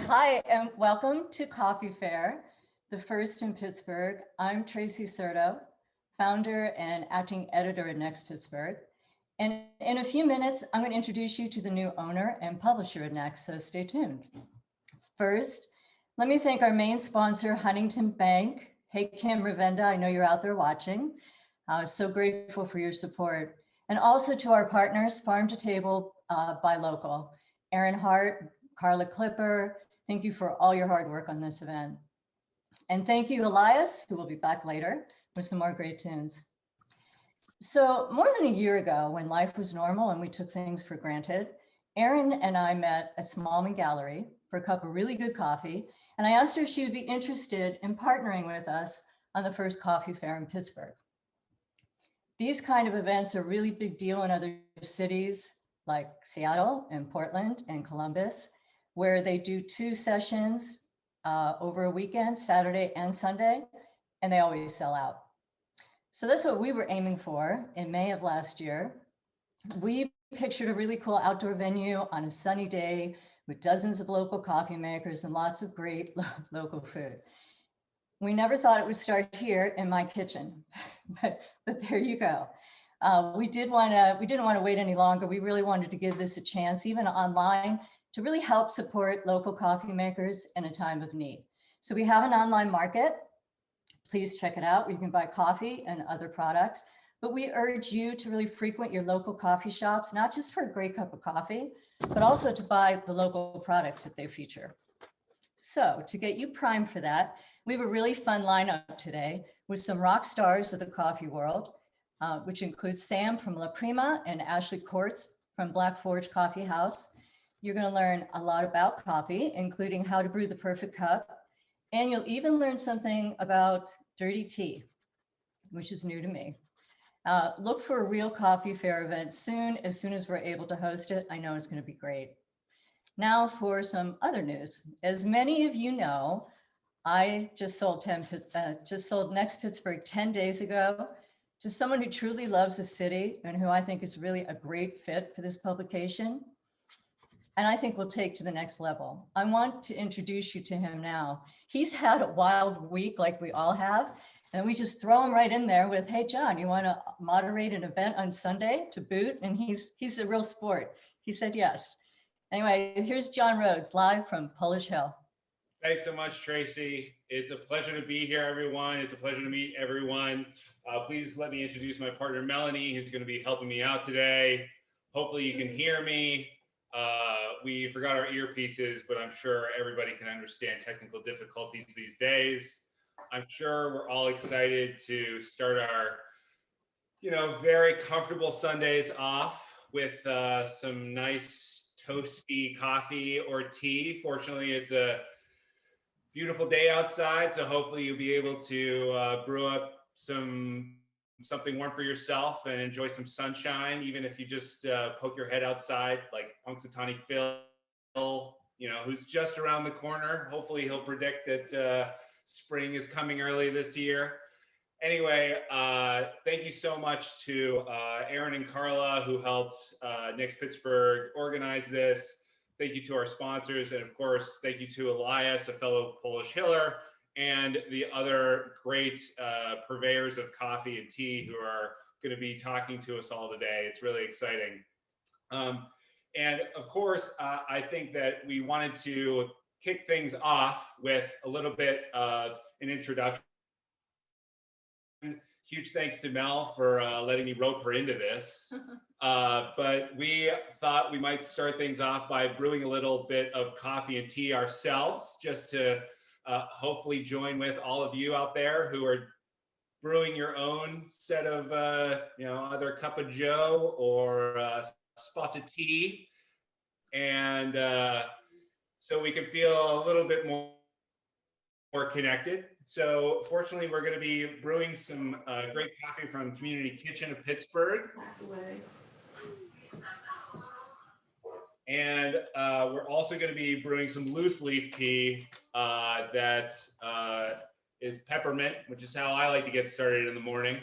Hi, and welcome to Coffee Fair, the first in Pittsburgh. I'm Tracy Serto, founder and acting editor at Next Pittsburgh. And in a few minutes, I'm going to introduce you to the new owner and publisher at Next, so stay tuned. First, let me thank our main sponsor, Huntington Bank. Hey, Kim Ravenda, I know you're out there watching. So grateful for your support. And also to our partners, Farm to Table Buy Local, Aaron Hart, Carla Clipper. Thank you for all your hard work on this event. And thank you, Elias, who will be back later with some more great tunes. So more than a year ago, when life was normal and we took things for granted, Erin and I met at Smallman Gallery for a cup of really good coffee. And I asked her if she would be interested in partnering with us on the first coffee fair in Pittsburgh. These kind of events are a really big deal in other cities like Seattle and Portland and Columbus, where they do 2 sessions over a weekend, Saturday and Sunday, and they always sell out. So that's what we were aiming for in May of last year. We pictured a really cool outdoor venue on a sunny day with dozens of local coffee makers and lots of great local food. We never thought it would start here in my kitchen, but there you go. We didn't want to wait any longer. We really wanted to give this a chance, even online, to really help support local coffee makers in a time of need. So we have an online market. Please check it out, where you can buy coffee and other products. But we urge you to really frequent your local coffee shops, not just for a great cup of coffee, but also to buy the local products that they feature. So to get you primed for that, we have a really fun lineup today with some rock stars of the coffee world, which includes Sam from La Prima and Ashley Courts from Black Forge Coffee House. You're going to learn a lot about coffee, including how to brew the perfect cup. And you'll even learn something about dirty tea, which is new to me. Look for a real coffee fair event soon as we're able to host it. I know it's going to be great. Now for some other news. As many of you know, I just sold Next Pittsburgh 10 days ago to someone who truly loves the city and who I think is really a great fit for this publication. And I think we'll take to the next level. I want to introduce you to him now. He's had a wild week like we all have, and we just throw him right in there with, hey, John, you want to moderate an event on Sunday to boot? And he's a real sport. He said yes. Anyway, here's John Rhodes, live from Polish Hill. Thanks so much, Tracy. It's a pleasure to be here, everyone. It's a pleasure to meet everyone. Please let me introduce my partner, Melanie, who's going to be helping me out today. Hopefully you can hear me. We forgot our earpieces, but I'm sure everybody can understand technical difficulties these days. I'm sure we're all excited to start our, very comfortable Sundays off with some nice toasty coffee or tea. Fortunately, it's a beautiful day outside, so hopefully you'll be able to brew up something warm for yourself and enjoy some sunshine, even if you just poke your head outside, like Punxsutawney Phil, who's just around the corner. Hopefully he'll predict that spring is coming early this year. Anyway, thank you so much to Aaron and Carla, who helped Next Pittsburgh organize this. Thank you to our sponsors, and of course, thank you to Elias, a fellow Polish Hiller, and the other great purveyors of coffee and tea who are going to be talking to us all today. It's really exciting. And of course, I think that we wanted to kick things off with a little bit of an introduction. Huge thanks to Mel for letting me rope her into this. But we thought we might start things off by brewing a little bit of coffee and tea ourselves, just to hopefully join with all of you out there who are brewing your own set of, either a cup of joe or a spot of tea. And so we can feel a little bit more connected. So fortunately, we're going to be brewing some great coffee from Community Kitchen of Pittsburgh. And we're also going to be brewing some loose leaf tea that is peppermint, which is how I like to get started in the morning.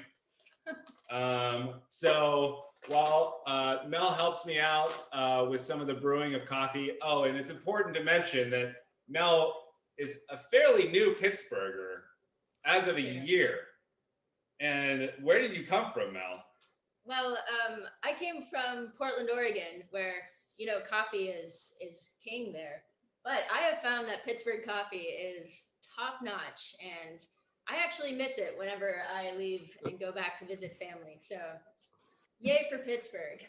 So while Mel helps me out with some of the brewing of coffee, and it's important to mention that Mel is a fairly new Pittsburgher as of a year. And where did you come from, Mel? Well, I came from Portland, Oregon, where, you know, coffee is king there. But I have found that Pittsburgh coffee is top notch, and I actually miss it whenever I leave and go back to visit family. So, yay for Pittsburgh.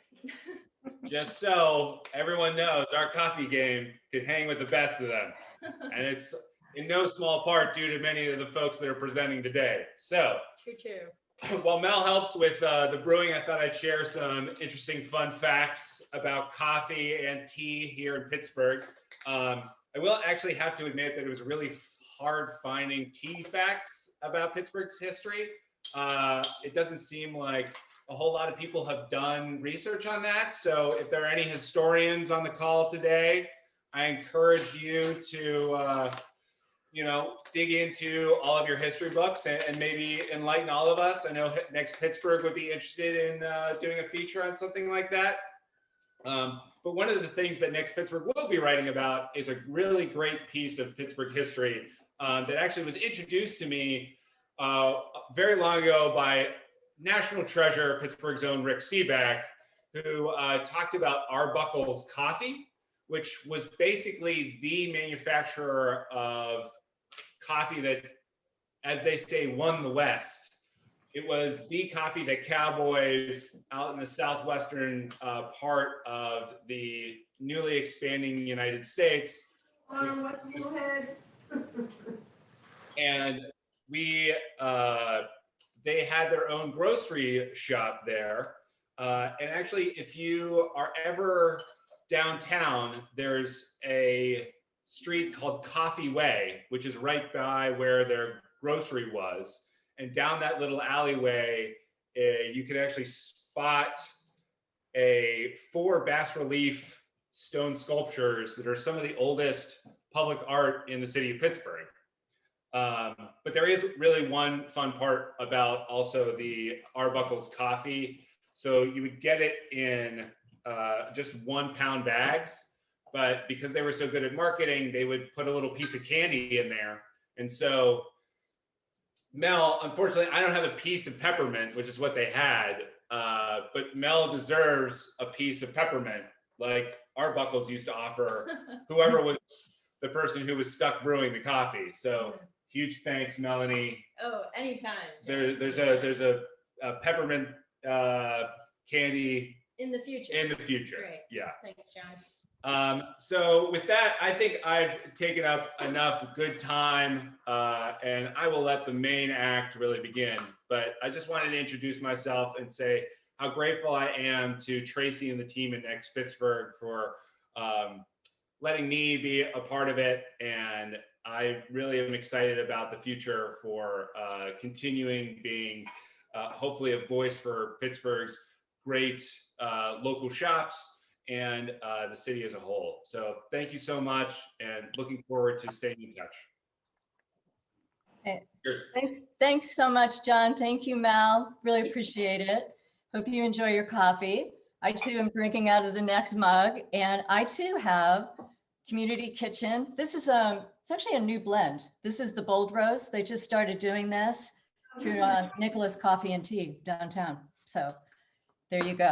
Just so everyone knows, our coffee game can hang with the best of them. And it's in no small part due to many of the folks that are presenting today. So, True. while Mel helps with the brewing, I thought I'd share some interesting fun facts about coffee and tea here in Pittsburgh. I will actually have to admit that it was really hard finding tea facts about Pittsburgh's history. It doesn't seem like a whole lot of people have done research on that. So if there are any historians on the call today, I encourage you to dig into all of your history books and maybe enlighten all of us. I know Next Pittsburgh would be interested in doing a feature on something like that. But one of the things that Next Pittsburgh will be writing about is a really great piece of Pittsburgh history that actually was introduced to me very long ago by national treasure, Pittsburgh's own Rick Seaback, who talked about Arbuckle's Coffee, which was basically the manufacturer of coffee that, as they say, won the West. It was the coffee that cowboys out in the southwestern part of the newly expanding United States. And they had their own grocery shop there. And actually, if you are ever downtown, there's a street called Coffee Way, which is right by where their grocery was. And down that little alleyway, you can actually spot 4 bas-relief stone sculptures that are some of the oldest public art in the city of Pittsburgh. But there is really one fun part about also the Arbuckle's Coffee. So you would get it in just 1 pound bags, but because they were so good at marketing, they would put a little piece of candy in there. And so Mel, unfortunately, I don't have a piece of peppermint, which is what they had, but Mel deserves a piece of peppermint, like Arbuckle's used to offer whoever was the person who was stuck brewing the coffee. So huge thanks, Melanie. Oh, anytime. There's a peppermint candy in the future. Great. Yeah. Thanks, John. So with that, I think I've taken up enough good time, and I will let the main act really begin. But I just wanted to introduce myself and say how grateful I am to Tracy and the team at Next Pittsburgh for letting me be a part of it. And I really am excited about the future for continuing being hopefully a voice for Pittsburgh's great local shops and the city as a whole. So thank you so much, and looking forward to staying in touch. Thanks so much, John. Thank you, Mal. Really appreciate it. Hope you enjoy your coffee. I too am drinking out of the Next mug, and I too have Community Kitchen. This is it's actually a new blend. This is the Bold Roast. They just started doing this through Nicholas Coffee and Tea downtown. So there you go.